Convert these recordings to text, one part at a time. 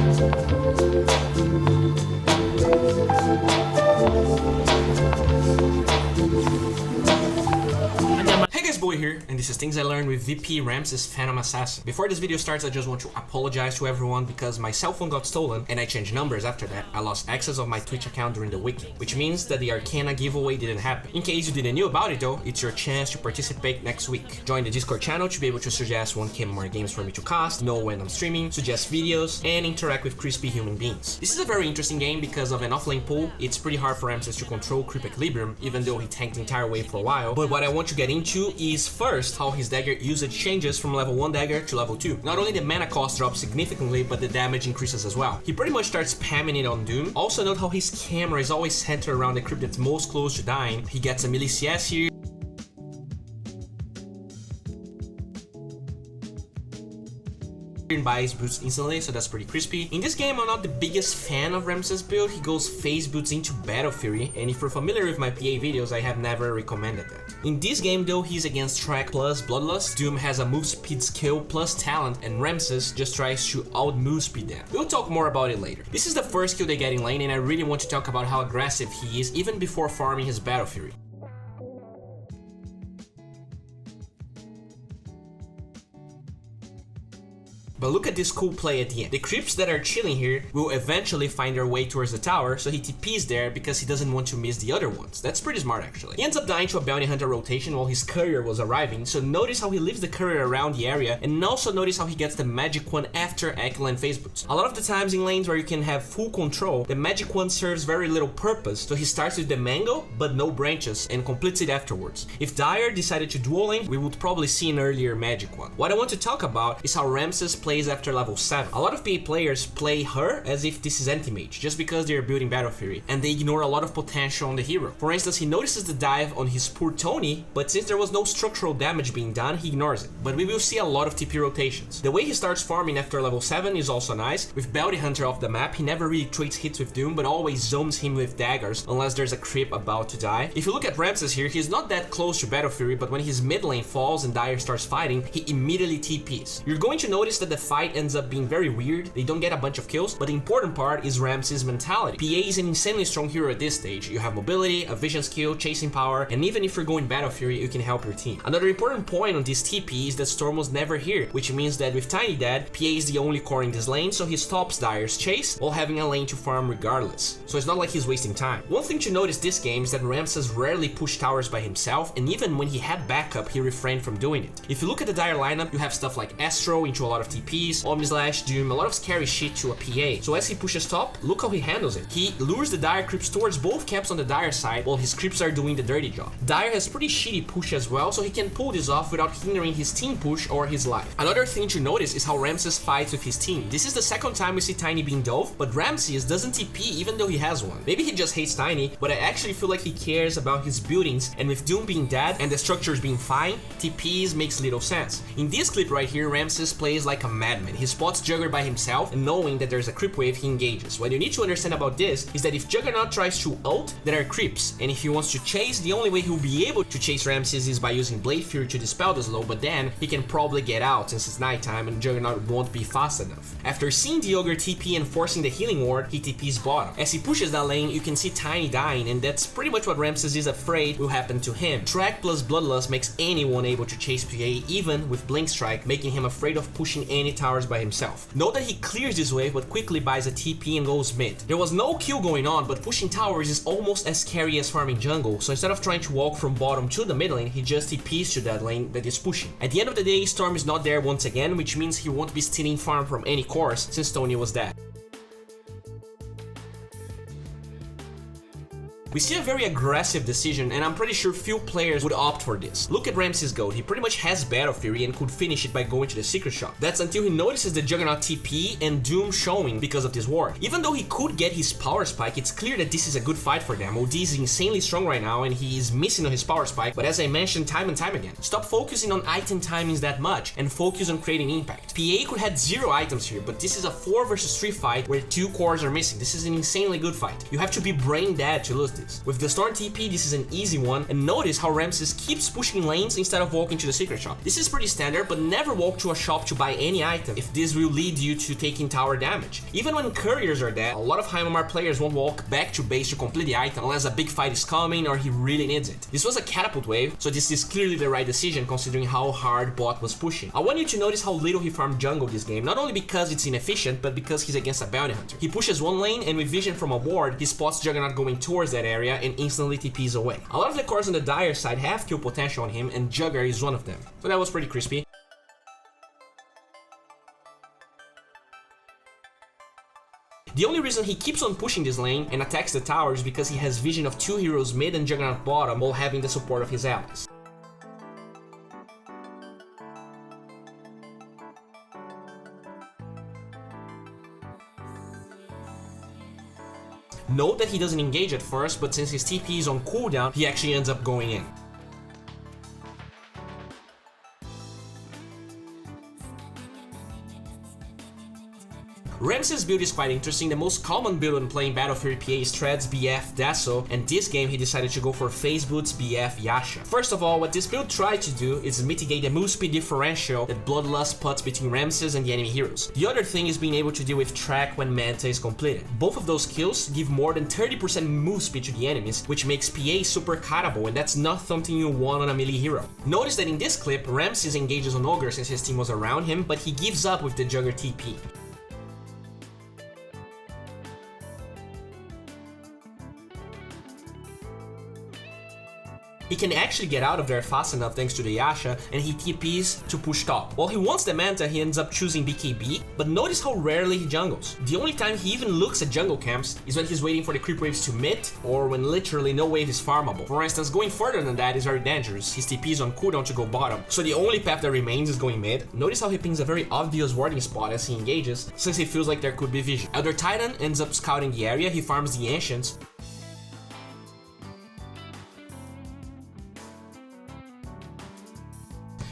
D.Bowie here, and this is things I learned with VP.Ramzes666 Phantom Assassin. Before this video starts, I just want to apologize to everyone because my cell phone got stolen and I changed numbers after that. I lost access of my Twitch account during the weekend, which means that the Arcana giveaway didn't happen. In case you didn't know about it though, it's your chance to participate next week. Join the Discord channel to be able to suggest 1K more games for me to cast, know when I'm streaming, suggest videos, and interact with crispy human beings. This is a very interesting game because of an offlane pool. It's pretty hard for Ramzes to control creep equilibrium, even though he tanked the entire wave for a while. But what I want to get into is first how his dagger usage changes from level 1 dagger to level 2. Not only the mana cost drops significantly, but the damage increases as well. He pretty much starts spamming it on Doom. Also note how his camera is always centered around the creep that's most close to dying. He gets a melee CS here. Buys boots instantly, so that's pretty crispy. In this game, I'm not the biggest fan of Ramzes' build. He goes phase boots into Battle Fury, and if you're familiar with my PA videos, I have never recommended that. In this game though, he's against Track plus Bloodlust. Doom has a move speed skill plus talent, and Ramzes just tries to out move speed them. We'll talk more about it later. This is the first kill they get in lane, and I really want to talk about how aggressive he is even before farming his Battle Fury. But look at this cool play at the end. The creeps that are chilling here will eventually find their way towards the tower, so he TPs there because he doesn't want to miss the other ones. That's pretty smart actually. He ends up dying to a bounty hunter rotation while his courier was arriving, so notice how he leaves the courier around the area, and also notice how he gets the magic one after Ekla and phase boots. A lot of the times in lanes where you can have full control, the magic one serves very little purpose, so he starts with the mango but no branches and completes it afterwards. If Dire decided to dual lane, we would probably see an earlier magic one. What I want to talk about is how Ramzes plays after level 7. A lot of PA players play her as if this is anti-mage, just because they are building Battle Fury, and they ignore a lot of potential on the hero. For instance, he notices the dive on his poor Tony, but since there was no structural damage being done, he ignores it. But we will see a lot of TP rotations. The way he starts farming after level 7 is also nice. With Bounty Hunter off the map, he never really trades hits with Doom, but always zones him with daggers, unless there's a creep about to die. If you look at Ramzes here, he's not that close to Battle Fury, but when his mid lane falls and Dire starts fighting, he immediately TPs. You're going to notice that the fight ends up being very weird. They don't get a bunch of kills, but the important part is Ramzes' mentality. PA is an insanely strong hero at this stage. You have mobility, a vision skill, chasing power, and even if you're going Battle Fury, you can help your team. Another important point on this TP is that Storm was never here, which means that with Tiny dead, PA is the only core in this lane, so he stops Dire's chase while having a lane to farm regardless. So it's not like he's wasting time. One thing to notice this game is that Ramzes rarely pushed towers by himself, and even when he had backup, he refrained from doing it. If you look at the Dire lineup, you have stuff like Astro into a lot of TPs, Omnislash, Doom, a lot of scary shit to a PA. So as he pushes top, look how he handles it. He lures the Dire creeps towards both camps on the Dire side while his creeps are doing the dirty job. Dire has pretty shitty push as well, so he can pull this off without hindering his team push or his life. Another thing to notice is how Ramzes fights with his team. This is the second time we see Tiny being dove, but Ramzes doesn't TP even though he has one. Maybe he just hates Tiny, but I actually feel like he cares about his buildings, and with Doom being dead and the structures being fine, TPs makes little sense. In this clip right here, Ramzes plays like a madman. He spots Jugger by himself, and knowing that there's a creep wave, he engages. What you need to understand about this is that if Juggernaut tries to ult, there are creeps, and if he wants to chase, the only way he'll be able to chase Ramzes is by using Blade Fury to dispel the slow, but then he can probably get out since it's nighttime and Juggernaut won't be fast enough. After seeing the Ogre TP and forcing the healing ward, he TPs bottom. As he pushes that lane, you can see Tiny dying, and that's pretty much what Ramzes is afraid will happen to him. Track plus Bloodlust makes anyone able to chase PA, even with Blink Strike, making him afraid of pushing any towers by himself. Note that he clears this wave but quickly buys a TP and goes mid. There was no kill going on, but pushing towers is almost as scary as farming jungle, so instead of trying to walk from bottom to the mid lane, he just TPs to that lane that is pushing. At the end of the day, Storm is not there once again, which means he won't be stealing farm from any cores since Tony was dead. We see a very aggressive decision, and I'm pretty sure few players would opt for this. Look at Ramzes' gold. He pretty much has Battle Fury and could finish it by going to the secret shop. That's until he notices the Juggernaut TP and Doom showing because of this ward. Even though he could get his power spike, it's clear that this is a good fight for them. OD is insanely strong right now and he is missing on his power spike, but as I mentioned time and time again, stop focusing on item timings that much and focus on creating impact. PA could have 0 items here, but this is a 4 versus 3 fight where 2 cores are missing. This is an insanely good fight. You have to be brain dead to lose this. Ramzes. With the Storm TP, this is an easy one, and notice how Ramzes keeps pushing lanes instead of walking to the secret shop. This is pretty standard, but never walk to a shop to buy any item if this will lead you to taking tower damage. Even when couriers are dead, a lot of high MMR players won't walk back to base to complete the item unless a big fight is coming or he really needs it. This was a catapult wave, so this is clearly the right decision considering how hard bot was pushing. I want you to notice how little he farmed jungle this game, not only because it's inefficient, but because he's against a bounty hunter. He pushes one lane and with vision from a ward, he spots Juggernaut going towards that area and instantly TPs away. A lot of the cores on the Dire side have kill potential on him, and Jugger is one of them. So that was pretty crispy. The only reason he keeps on pushing this lane and attacks the tower is because he has vision of two heroes mid and Juggernaut bottom while having the support of his allies. Note that he doesn't engage at first, but since his TP is on cooldown, he actually ends up going in. Ramzes' build is quite interesting. The most common build when playing Battlefield PA is Treads, BF, Dasso, and this game he decided to go for Phase Boots, BF, Yasha. First of all, what this build tried to do is mitigate the move speed differential that Bloodlust puts between Ramzes and the enemy heroes. The other thing is being able to deal with track when Manta is completed. Both of those kills give more than 30% move speed to the enemies, which makes PA super cuttable, and that's not something you want on a melee hero. Notice that in this clip, Ramzes engages on Ogre since his team was around him, but he gives up with the Jugger TP. He can actually get out of there fast enough thanks to the Yasha, and he TPs to push top. While he wants the Manta, he ends up choosing BKB, but notice how rarely he jungles. The only time he even looks at jungle camps is when he's waiting for the creep waves to mid, or when literally no wave is farmable. For instance, going further than that is very dangerous. His TP is on cooldown to go bottom, so the only path that remains is going mid. Notice how he pings a very obvious warding spot as he engages, since he feels like there could be vision. Elder Titan ends up scouting the area, he farms the Ancients,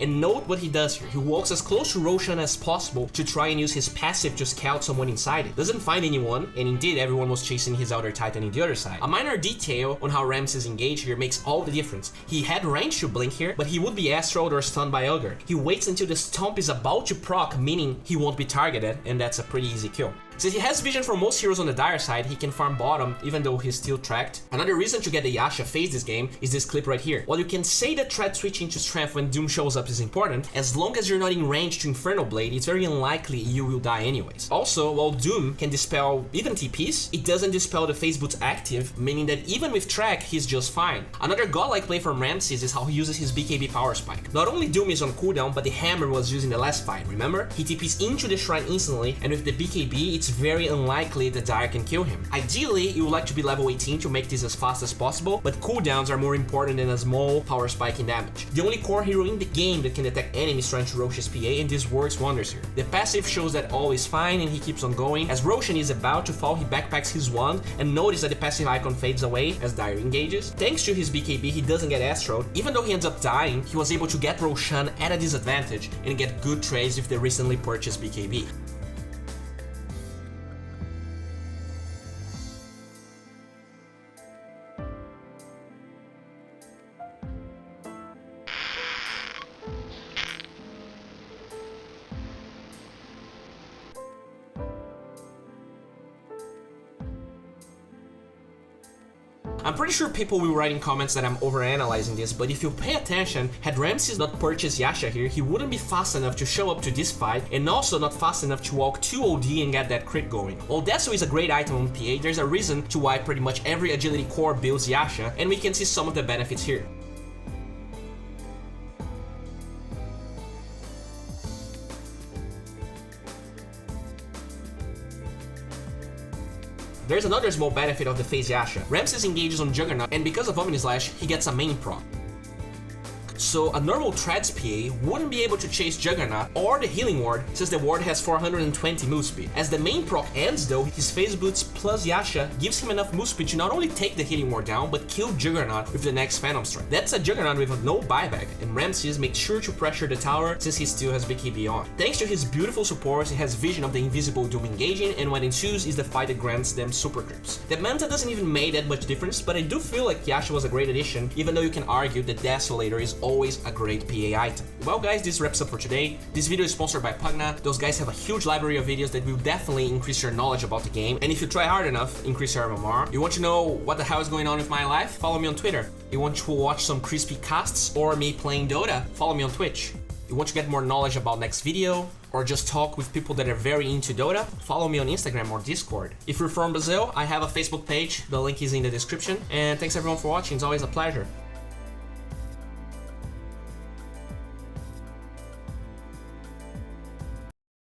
and note what he does here. He walks as close to Roshan as possible to try and use his passive to scout someone inside it. Doesn't find anyone, and indeed everyone was chasing his Elder Titan in the other side. A minor detail on how Ramzes engaged here makes all the difference. He had range to blink here, but he would be astraled or stunned by Ogre. He waits until the stomp is about to proc, meaning he won't be targeted, and that's a pretty easy kill. Since he has vision for most heroes on the Dire side, he can farm bottom even though he's still tracked. Another reason to get the Yasha phase this game is this clip right here. While you can say that threat switching to strength when Doom shows up is important, as long as you're not in range to Infernal Blade, it's very unlikely you will die anyways. Also, while Doom can dispel even TPs, it doesn't dispel the phase boots active, meaning that even with track, he's just fine. Another godlike play from Ramzes is how he uses his BKB power spike. Not only Doom is on cooldown, but the hammer was used in the last fight, remember? He TPs into the shrine instantly, and with the BKB, it's very unlikely the Dire can kill him. Ideally, you would like to be level 18 to make this as fast as possible, but cooldowns are more important than a small power spike in damage. The only core hero in the game that can detect enemies trying to roach his PA, and this works wonders here. The passive shows that all is fine and he keeps on going. As Roshan is about to fall, he backpacks his wand and notice that the passive icon fades away as Dire engages. Thanks to his BKB, he doesn't get astraled. Even though he ends up dying, he was able to get Roshan at a disadvantage and get good trades with the recently purchased BKB. I'm pretty sure people will write in comments that I'm overanalyzing this, but if you pay attention, had Ramzes not purchased Yasha here, he wouldn't be fast enough to show up to this fight, and also not fast enough to walk 2 OD and get that crit going. While Dasso is a great item on PA, there's a reason to why pretty much every agility core builds Yasha, and we can see some of the benefits here. There's another small benefit of the phase Yasha. Ramzes engages on Juggernaut, and because of Omnislash, he gets a main proc. So a normal Treads PA wouldn't be able to chase Juggernaut or the healing ward since the ward has 420 move speed. As the main proc ends though, his phase boots plus Yasha gives him enough move speed to not only take the healing ward down, but kill Juggernaut with the next Phantom Strike. That's a Juggernaut with no buyback, and Ramzes makes sure to pressure the tower since he still has BKB on. Thanks to his beautiful supports, he has vision of the invisible Doom engaging, and what ensues is the fight that grants them super creeps. The Manta doesn't even make that much difference, but I do feel like Yasha was a great addition, even though you can argue that Desolator is always a great PA item. Well guys, this wraps up for today. This video is sponsored by Pugna. Those guys have a huge library of videos that will definitely increase your knowledge about the game, and if you try hard enough, increase your MMR. You want to know what the hell is going on with my life? Follow me on Twitter. You want to watch some crispy casts or me playing Dota? Follow me on Twitch. You want to get more knowledge about next video, or just talk with people that are very into Dota? Follow me on Instagram or Discord. If you're from Brazil, I have a Facebook page, the link is in the description. And thanks everyone for watching, it's always a pleasure.